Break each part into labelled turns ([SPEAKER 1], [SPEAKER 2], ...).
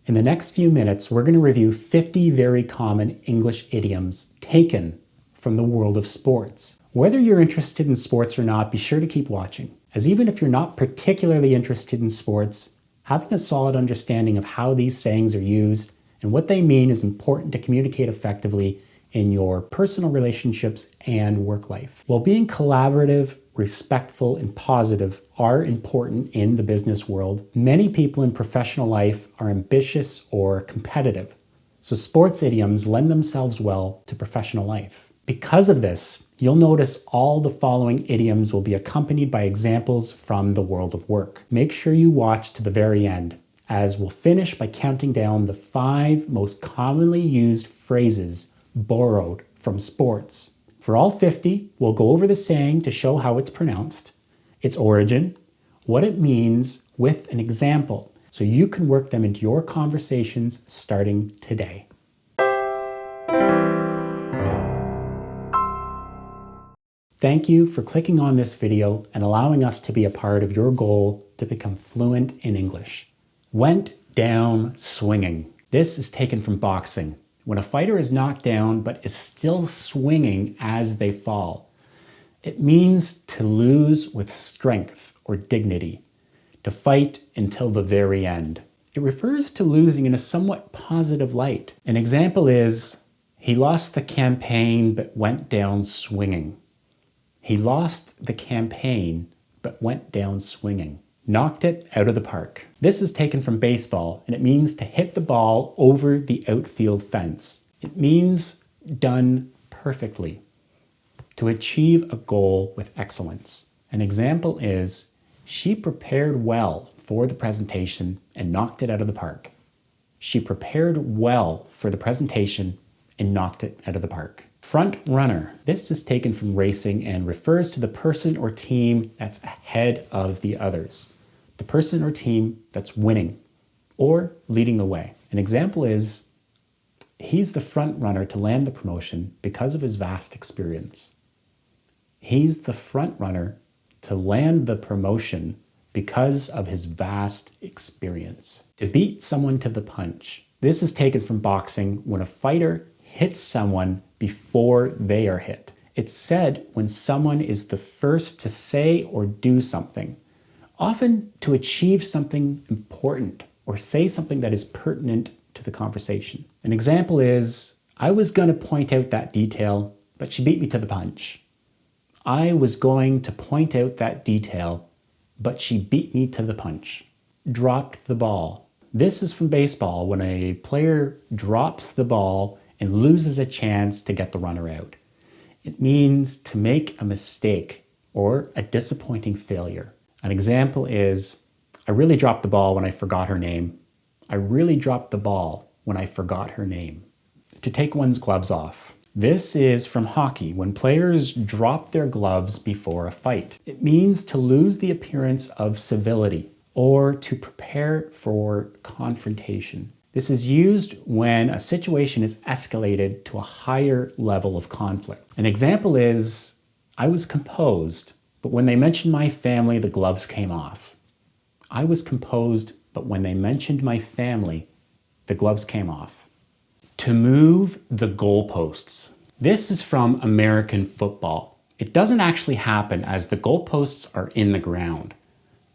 [SPEAKER 1] In the next few minutes, we're going to review 50 very common English idioms taken from the world of sports. Whether you're interested in sports or not, be sure to keep watching, as even if you're not particularly interested in sports, having a solid understanding of how these sayings are used and what they mean is important to communicate effectively in your personal relationships and work life. While being collaborative, respectful, and positive are important in the business world, many people in professional life are ambitious or competitive. So sports idioms lend themselves well to professional life. Because of this, you'll notice all the following idioms will be accompanied by examples from the world of work. Make sure you watch to the very end, as we'll finish by counting down the 5 most commonly used phrases borrowed from sports. For all 50, we'll go over the saying to show how it's pronounced, its origin, what it means with an example, so you can work them into your conversations starting today. Thank you for clicking on this video and allowing us to be a part of your goal to become fluent in English. Went down swinging. This is taken from boxing. When a fighter is knocked down but is still swinging as they fall. It means to lose with strength or dignity, to fight until the very end. It refers to losing in a somewhat positive light. An example is, he lost the campaign but went down swinging. He lost the campaign but went down swinging. Knocked it out of the park. This is taken from baseball, and it means to hit the ball over the outfield fence. It means done perfectly, to achieve a goal with excellence. An example is, she prepared well for the presentation and knocked it out of the park. She prepared well for the presentation and knocked it out of the park. Front runner. This is taken from racing and refers to the person or team that's ahead of the others. The person or team that's winning or leading the way. An example is, he's the front runner to land the promotion because of his vast experience. He's the front runner to land the promotion because of his vast experience. To beat someone to the punch. This is taken from boxing when a fighter hits someone before they are hit. It's said when someone is the first to say or do something, often to achieve something important or say something that is pertinent to the conversation. An example is, I was going to point out that detail, but she beat me to the punch. I was going to point out that detail, but she beat me to the punch. Dropped the ball. This is from baseball when a player drops the ball and loses a chance to get the runner out. It means to make a mistake or a disappointing failure. An example is, I really dropped the ball when I forgot her name. I really dropped the ball when I forgot her name. To take one's gloves off. This is from hockey when players drop their gloves before a fight. It means to lose the appearance of civility or to prepare for confrontation. This is used when a situation is escalated to a higher level of conflict. An example is, I was composed, but when they mentioned my family, the gloves came off. I was composed, but when they mentioned my family, the gloves came off. To move the goalposts. This is from American football. It doesn't actually happen as the goalposts are in the ground,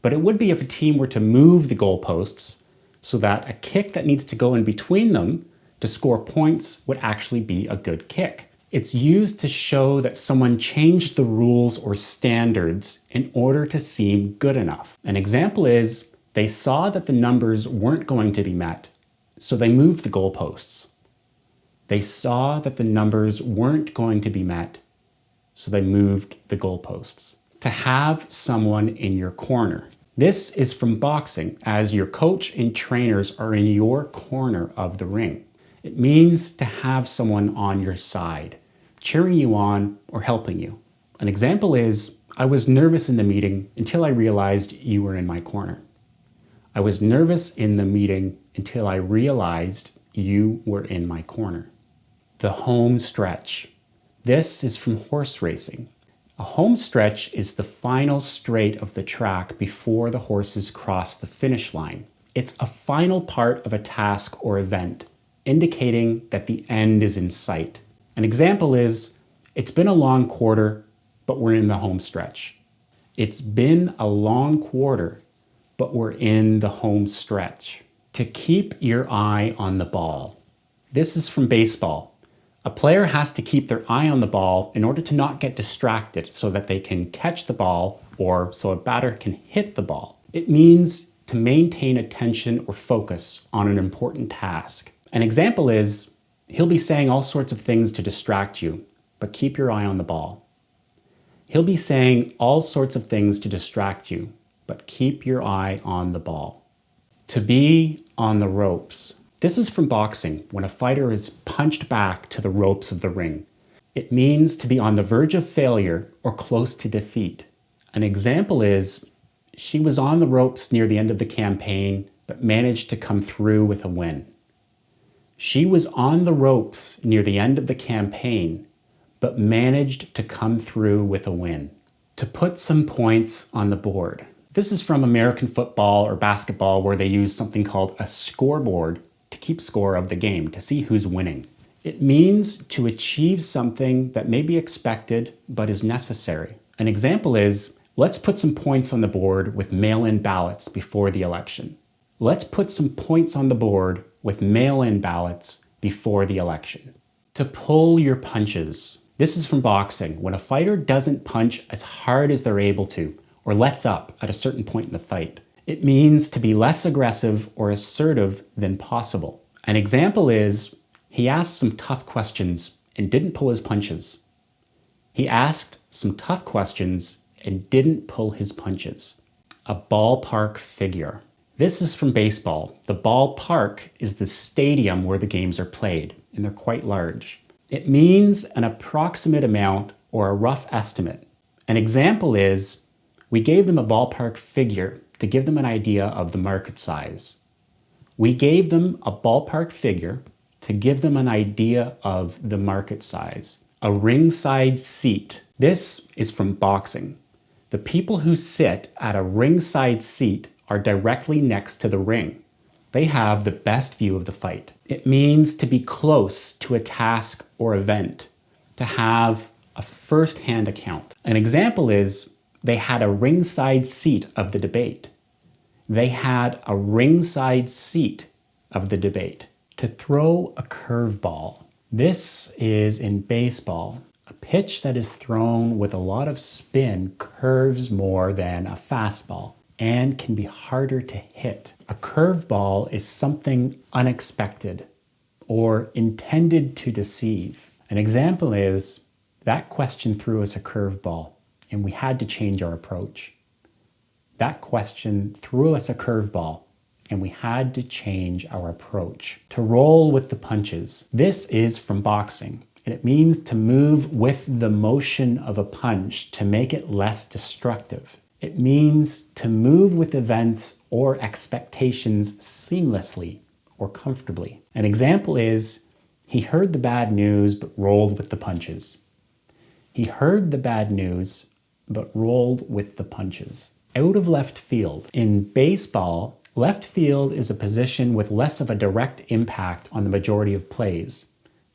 [SPEAKER 1] but it would be if a team were to move the goalposts so that a kick that needs to go in between them to score points would actually be a good kick. It's used to show that someone changed the rules or standards in order to seem good enough. An example is, they saw that the numbers weren't going to be met, so they moved the goalposts. They saw that the numbers weren't going to be met, so they moved the goalposts. To have someone in your corner. This is from boxing, as your coach and trainers are in your corner of the ring. It means to have someone on your side, cheering you on or helping you. An example is, I was nervous in the meeting until I realized you were in my corner. I was nervous in the meeting until I realized you were in my corner. The home stretch. This is from horse racing. A home stretch is the final straight of the track before the horses cross the finish line. It's a final part of a task or event, indicating that the end is in sight. An example is, it's been a long quarter, but we're in the home stretch. It's been a long quarter, but we're in the home stretch. To keep your eye on the ball. This is from baseball. A player has to keep their eye on the ball in order to not get distracted so that they can catch the ball or so a batter can hit the ball. It means to maintain attention or focus on an important task. An example is, he'll be saying all sorts of things to distract you, but keep your eye on the ball. He'll be saying all sorts of things to distract you, but keep your eye on the ball. To be on the ropes. This is from boxing, when a fighter is punched back to the ropes of the ring. It means to be on the verge of failure or close to defeat. An example is, she was on the ropes near the end of the campaign, but managed to come through with a win. She was on the ropes near the end of the campaign, but managed to come through with a win. To put some points on the board. This is from American football or basketball, where they use something called a scoreboard to keep score of the game, to see who's winning. It means to achieve something that may be expected but is necessary. An example is, let's put some points on the board with mail-in ballots before the election. Let's put some points on the board with mail-in ballots before the election. To pull your punches. This is from boxing, when a fighter doesn't punch as hard as they're able to, or lets up at a certain point in the fight. It means to be less aggressive or assertive than possible. An example is, he asked some tough questions and didn't pull his punches. He asked some tough questions and didn't pull his punches. A ballpark figure. This is from baseball. The ballpark is the stadium where the games are played, and they're quite large. It means an approximate amount or a rough estimate. An example is, we gave them a ballpark figure to give them an idea of the market size. We gave them a ballpark figure to give them an idea of the market size. A ringside seat. This is from boxing. The people who sit at a ringside seat are directly next to the ring. They have the best view of the fight. It means to be close to a task or event, to have a first-hand account. An example is, they had a ringside seat of the debate. They had a ringside seat of the debate. To throw a curveball. This is in baseball. A pitch that is thrown with a lot of spin curves more than a fastball and can be harder to hit. A curveball is something unexpected or intended to deceive. An example is, that question threw us a curveball and we had to change our approach. That question threw us a curveball and we had to change our approach. To roll with the punches. This is from boxing, and it means to move with the motion of a punch to make it less destructive. It means to move with events or expectations seamlessly or comfortably. An example is, he heard the bad news but rolled with the punches. He heard the bad news but rolled with the punches. Out of left field. In baseball, left field is a position with less of a direct impact on the majority of plays.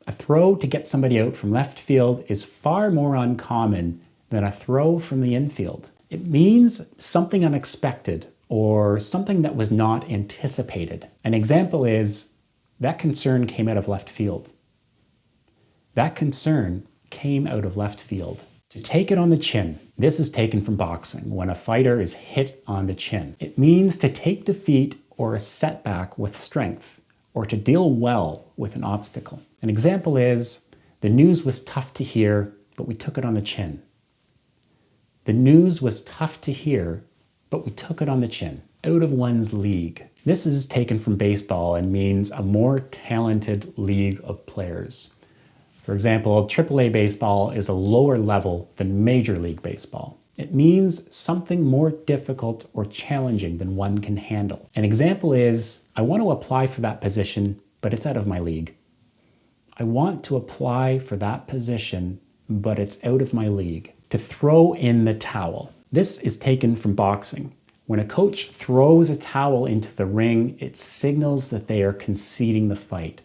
[SPEAKER 1] A throw to get somebody out from left field is far more uncommon than a throw from the infield. It means something unexpected or something that was not anticipated. An example is, that concern came out of left field. That concern came out of left field. To take it on the chin. This is taken from boxing, when a fighter is hit on the chin. It means to take defeat or a setback with strength, or to deal well with an obstacle. An example is, the news was tough to hear, but we took it on the chin. The news was tough to hear, but we took it on the chin. Out of one's league. This is taken from baseball and means a more talented league of players. For example, AAA baseball is a lower level than Major League Baseball. It means something more difficult or challenging than one can handle. An example is, I want to apply for that position, but it's out of my league. I want to apply for that position, but it's out of my league. To throw in the towel. This is taken from boxing. When a coach throws a towel into the ring, it signals that they are conceding the fight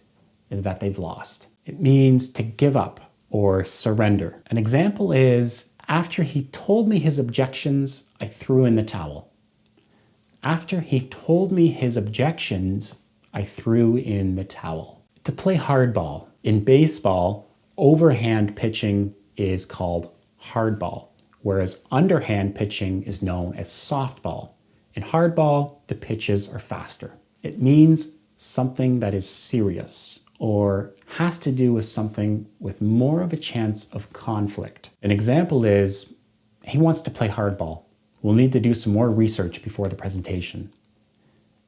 [SPEAKER 1] and that they've lost. It means to give up or surrender. An example is, after he told me his objections, I threw in the towel. After he told me his objections, I threw in the towel. To play hardball. In baseball, overhand pitching is called hardball, whereas underhand pitching is known as softball. In hardball, the pitches are faster. It means something that is serious or has to do with something with more of a chance of conflict. An example is, he wants to play hardball. We'll need to do some more research before the presentation.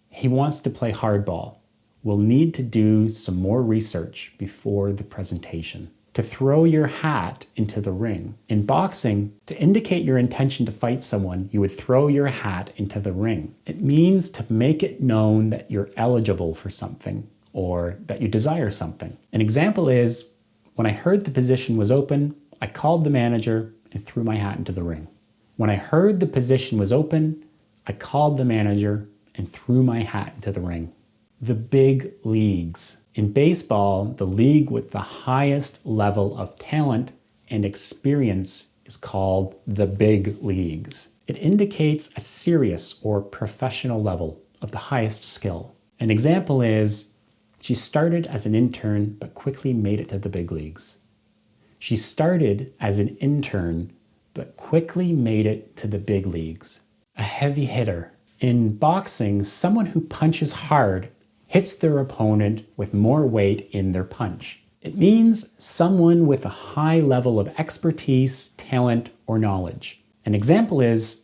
[SPEAKER 1] He wants to play hardball. We'll need to do some more research before the presentation. To throw your hat into the ring. In boxing, to indicate your intention to fight someone, you would throw your hat into the ring. It means to make it known that you're eligible for something or that you desire something. An example is, when I heard the position was open, I called the manager and threw my hat into the ring. When I heard the position was open, I called the manager and threw my hat into the ring. The big leagues. In baseball, the league with the highest level of talent and experience is called the big leagues. It indicates a serious or professional level of the highest skill. An example is, she started as an intern but quickly made it to the big leagues. She started as an intern but quickly made it to the big leagues. A heavy hitter. In boxing, someone who punches hard hits their opponent with more weight in their punch. It means someone with a high level of expertise, talent, or knowledge. An example is,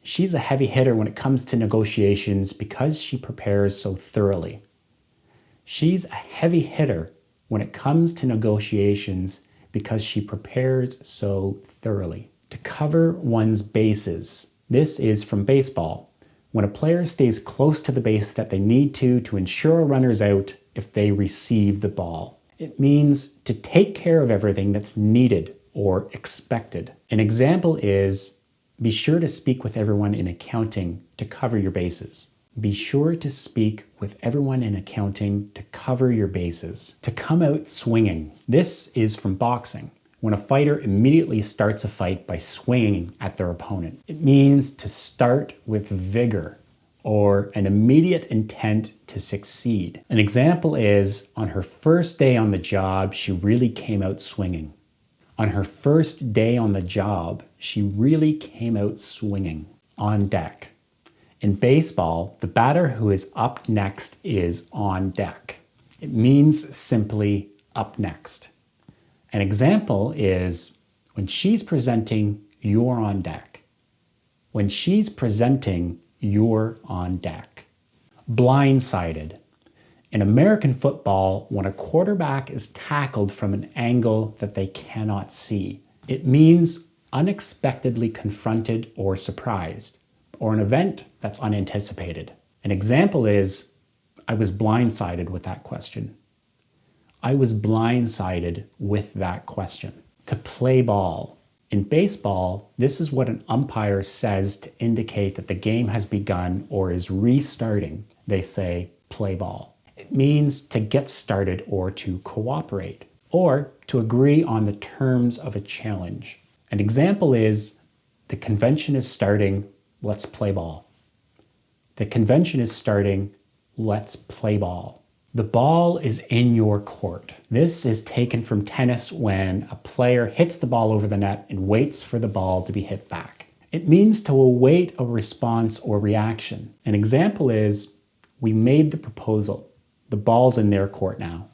[SPEAKER 1] she's a heavy hitter when it comes to negotiations because she prepares so thoroughly. She's a heavy hitter when it comes to negotiations because she prepares so thoroughly. To cover one's bases. This is from baseball. When a player stays close to the base that they need to ensure a runner's out if they receive the ball. It means to take care of everything that's needed or expected. An example is, be sure to speak with everyone in accounting to cover your bases. Be sure to speak with everyone in accounting to cover your bases. To come out swinging. This is from boxing. When a fighter immediately starts a fight by swinging at their opponent. It means to start with vigor or an immediate intent to succeed. An example is, on her first day on the job, she really came out swinging. On her first day on the job, she really came out swinging. On deck. In baseball, the batter who is up next is on deck. It means simply up next. An example is, when she's presenting, you're on deck. When she's presenting, you're on deck. Blindsided. In American football, when a quarterback is tackled from an angle that they cannot see, it means unexpectedly confronted or surprised, or an event that's unanticipated. An example is, I was blindsided with that question. I was blindsided with that question. To play ball. In baseball, this is what an umpire says to indicate that the game has begun or is restarting. They say, play ball. It means to get started or to cooperate, or to agree on the terms of a challenge. An example is, the convention is starting, let's play ball. The convention is starting, let's play ball. The ball is in your court. This is taken from tennis when a player hits the ball over the net and waits for the ball to be hit back. It means to await a response or reaction. An example is, we made the proposal. The ball's in their court now.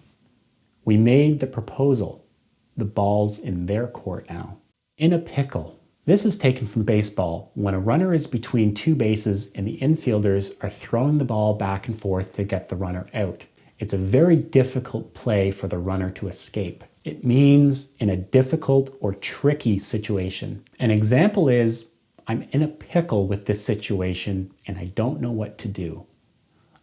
[SPEAKER 1] We made the proposal. The ball's in their court now. In a pickle. This is taken from baseball when a runner is between two bases and the infielders are throwing the ball back and forth to get the runner out. It's a very difficult play for the runner to escape. It means in a difficult or tricky situation. An example is, I'm in a pickle with this situation and I don't know what to do.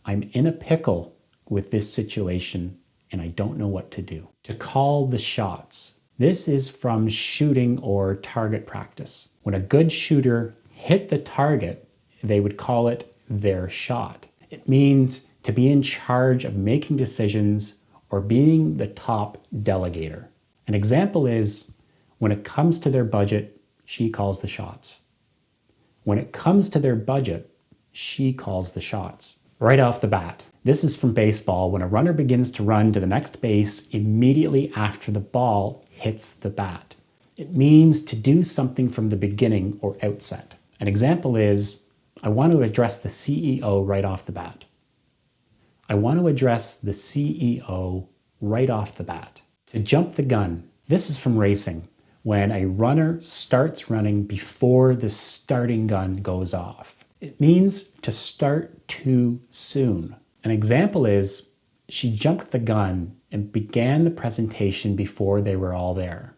[SPEAKER 1] I'm in a pickle with this situation and I don't know what to do. To call the shots. This is from shooting or target practice. When a good shooter hit the target, they would call it their shot. It means to be in charge of making decisions or being the top delegator. An example is, when it comes to their budget, she calls the shots. When it comes to their budget, she calls the shots. Right off the bat. This is from baseball, when a runner begins to run to the next base immediately after the ball hits the bat. It means to do something from the beginning or outset. An example is, I want to address the CEO right off the bat. I want to address the CEO right off the bat. To jump the gun. This is from racing, when a runner starts running before the starting gun goes off. It means to start too soon. An example is, she jumped the gun and began the presentation before they were all there.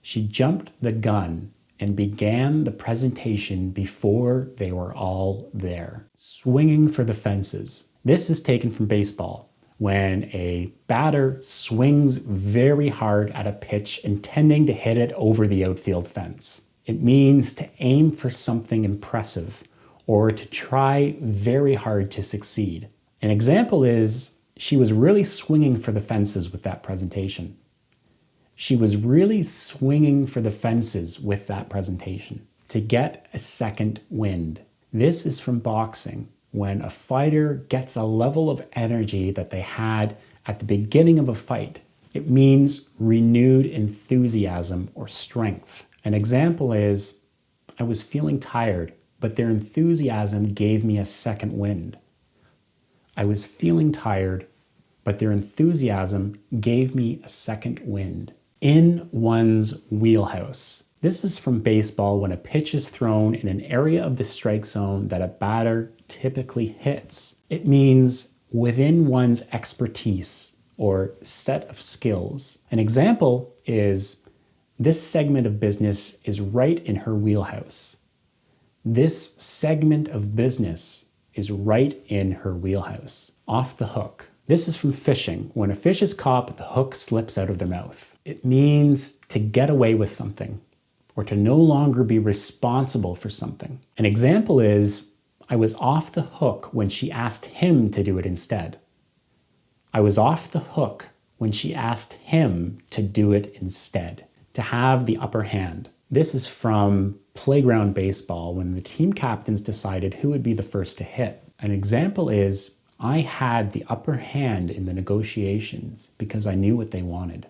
[SPEAKER 1] She jumped the gun and began the presentation before they were all there. Swinging for the fences. This is taken from baseball, when a batter swings very hard at a pitch intending to hit it over the outfield fence. It means to aim for something impressive or to try very hard to succeed. An example is, she was really swinging for the fences with that presentation. She was really swinging for the fences with that presentation. To get a second wind. This is from boxing, when a fighter gets a level of energy that they had at the beginning of a fight. It means renewed enthusiasm or strength. An example is, I was feeling tired, but their enthusiasm gave me a second wind. I was feeling tired, but their enthusiasm gave me a second wind. In one's wheelhouse. This is from baseball, when a pitch is thrown in an area of the strike zone that a batter typically hits. It means within one's expertise or set of skills. An example is, this segment of business is right in her wheelhouse. This segment of business is right in her wheelhouse. Off the hook. This is from fishing. When a fish is caught, the hook slips out of their mouth. It means to get away with something, or to no longer be responsible for something. An example is, I was off the hook when she asked him to do it instead. I was off the hook when she asked him to do it instead. To have the upper hand. This is from playground baseball, when the team captains decided who would be the first to hit. An example is, I had the upper hand in the negotiations because I knew what they wanted.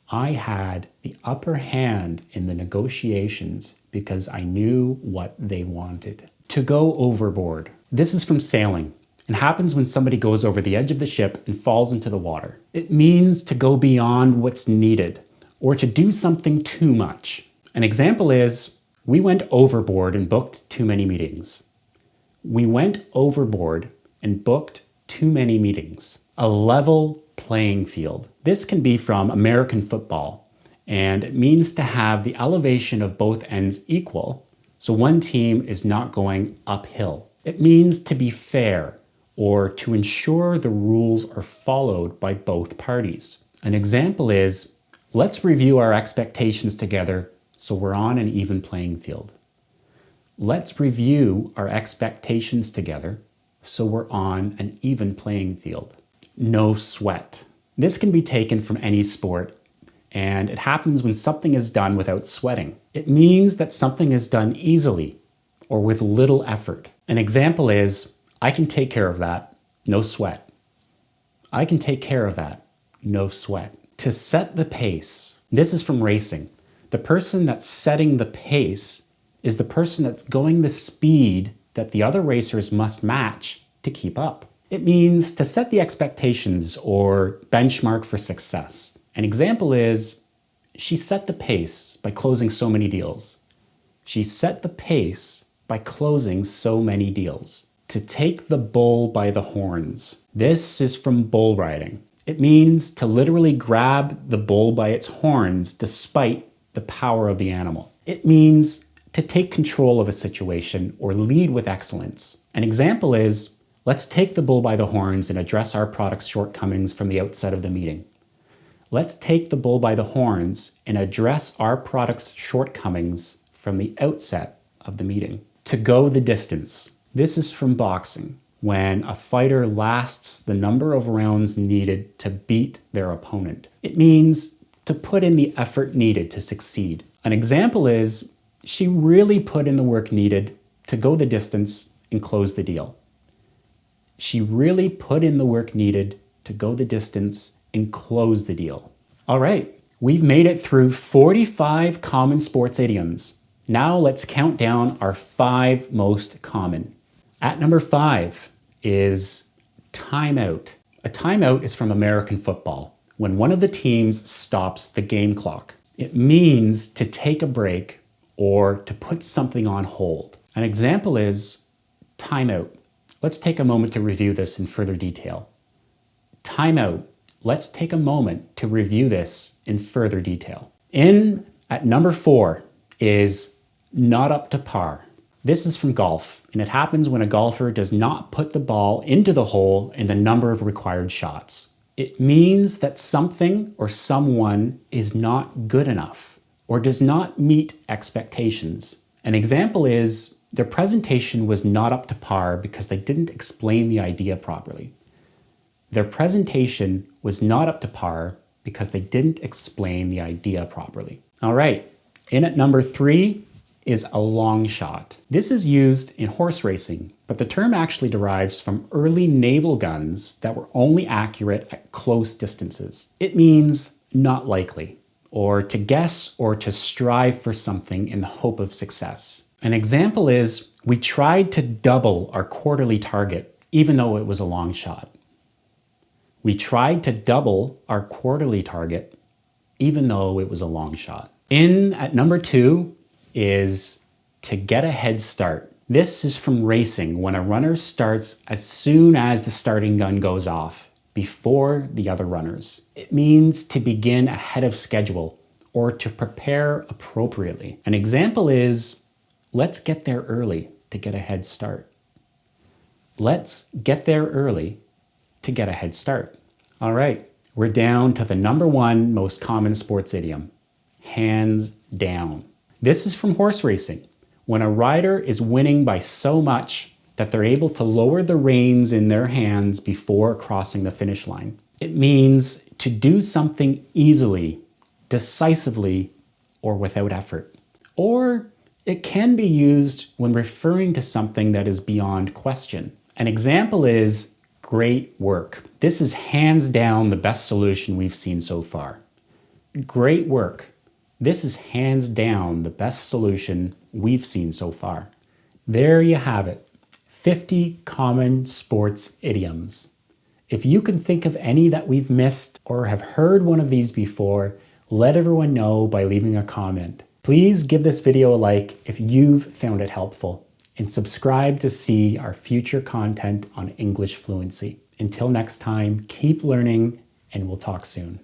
[SPEAKER 1] I had the upper hand in the negotiations because I knew what they wanted. To go overboard. This is from sailing and happens when somebody goes over the edge of the ship and falls into the water. It means to go beyond what's needed or to do something too much. An example is, we went overboard and booked too many meetings. We went overboard and booked too many meetings. A level playing field. This can be from American football, and it means to have the elevation of both ends equal, so one team is not going uphill. It means to be fair, or to ensure the rules are followed by both parties. An example is, let's review our expectations together so we're on an even playing field. Let's review our expectations together so we're on an even playing field. No sweat. This can be taken from any sport, and it happens when something is done without sweating. It means that something is done easily or with little effort. An example is, I can take care of that, no sweat. I can take care of that, no sweat. To set the pace. This is from racing. The person that's setting the pace is the person that's going the speed that the other racers must match to keep up. It means to set the expectations or benchmark for success. An example is, she set the pace by closing so many deals. She set the pace by closing so many deals. To take the bull by the horns. This is from bull riding. It means to literally grab the bull by its horns despite the power of the animal. It means to take control of a situation or lead with excellence. An example is, let's take the bull by the horns and address our product's shortcomings from the outset of the meeting. Let's take the bull by the horns and address our product's shortcomings from the outset of the meeting. To go the distance. This is from boxing, when a fighter lasts the number of rounds needed to beat their opponent. It means to put in the effort needed to succeed. An example is, she really put in the work needed to go the distance and close the deal. She really put in the work needed to go the distance and close the deal. All right, we've made it through 45 common sports idioms. Now let's count down our 5 most common. At number 5 is timeout. A timeout is from American football, when one of the teams stops the game clock. It means to take a break or to put something on hold. An example is timeout. Let's take a moment to review this in further detail. Timeout. Let's take a moment to review this in further detail. At number 4 is not up to par. This is from golf, and it happens when a golfer does not put the ball into the hole in the number of required shots. It means that something or someone is not good enough or does not meet expectations. An example is, their presentation was not up to par because they didn't explain the idea properly. Their presentation was not up to par because they didn't explain the idea properly. All right, in at number 3 is a long shot. This is used in horse racing, but the term actually derives from early naval guns that were only accurate at close distances. It means not likely, or to guess or to strive for something in the hope of success. An example is, we tried to double our quarterly target, even though it was a long shot. We tried to double our quarterly target, even though it was a long shot. At number 2 is to get a head start. This is from racing, when a runner starts as soon as the starting gun goes off, before the other runners. It means to begin ahead of schedule or to prepare appropriately. An example is, let's get there early to get a head start. Let's get there early to get a head start. All right, we're down to the number 1 most common sports idiom, hands down. This is from horse racing, when a rider is winning by so much that they're able to lower the reins in their hands before crossing the finish line. It means to do something easily, decisively, or without effort. Or it can be used when referring to something that is beyond question. An example is great work. This is hands down the best solution we've seen so far. Great work. This is hands down the best solution we've seen so far. There you have it, 50 common sports idioms. If you can think of any that we've missed or have heard one of these before, let everyone know by leaving a comment. Please give this video a like if you've found it helpful, and subscribe to see our future content on English fluency. Until next time, keep learning, and we'll talk soon.